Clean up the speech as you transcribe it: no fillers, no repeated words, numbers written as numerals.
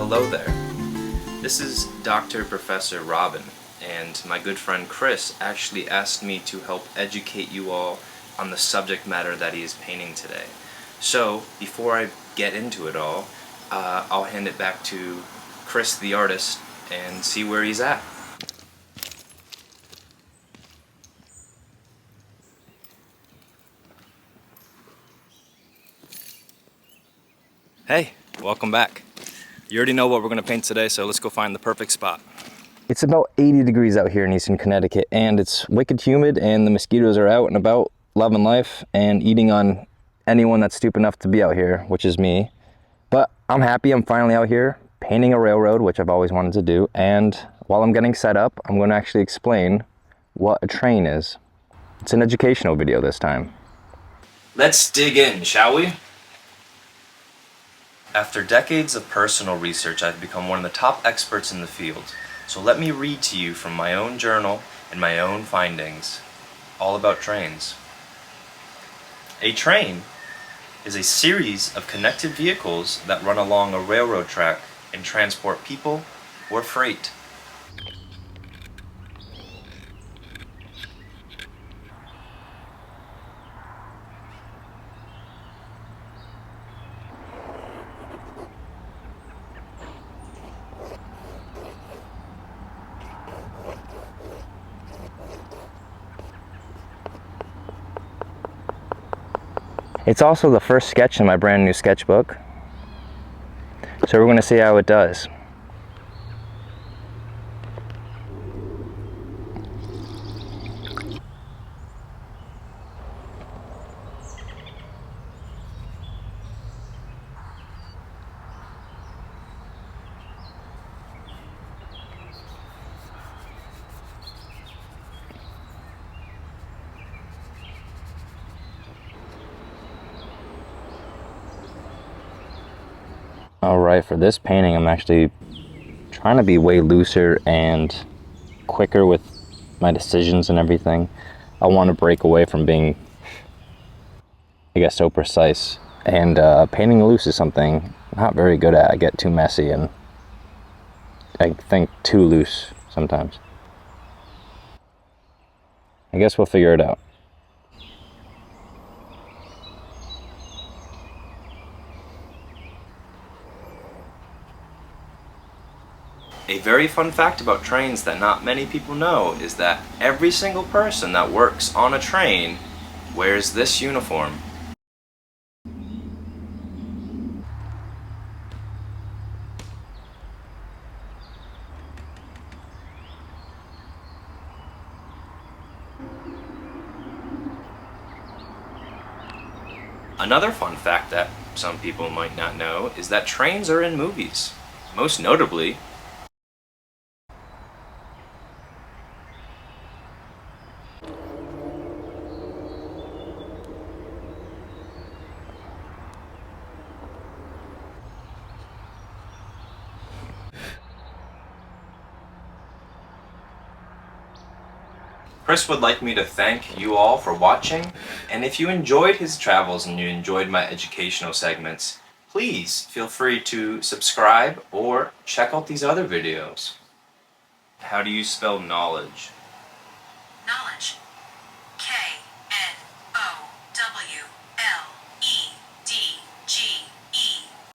hello there. This is Dr. Professor Robin, and my good friend Chris actually asked me to help educate you all on the subject matter that he is painting today. So, before I get into it all, I'll hand it back to Chris the artist and see where he's at. Hey, welcome back. You already know what we're going to paint today, so let's go find the perfect spot. It's about 80 degrees out here in Eastern Connecticut, and it's wicked humid, and the mosquitoes are out and about, loving life and eating on anyone that's stupid enough to be out here, which is me. But I'm happy I'm finally out here painting a railroad, which I've always wanted to do, and while I'm getting set up, I'm going to actually explain what a train is. It's an educational video this time. Let's dig in, shall we? After decades of personal research, I've become one of the top experts in the field. So let me read to you from my own journal and my own findings, all about trains. A train is a series of connected vehicles that run along a railroad track and transport people or freight. It's also the first sketch in my brand new sketchbook, so we're going to see how it does. Alright, for this painting I'm actually trying to be way looser and quicker with my decisions and everything. I want to break away from being, I guess, so precise. And painting loose is something I'm not very good at. I get too messy and I think too loose sometimes. I guess we'll figure it out. A very fun fact about trains that not many people know is that every single person that works on a train wears this uniform. Another fun fact that some people might not know is that trains are in movies, most notably Chris would like me to thank you all for watching, and if you enjoyed his travels and you enjoyed my educational segments, please feel free to subscribe or check out these other videos. How do you spell knowledge? Knowledge.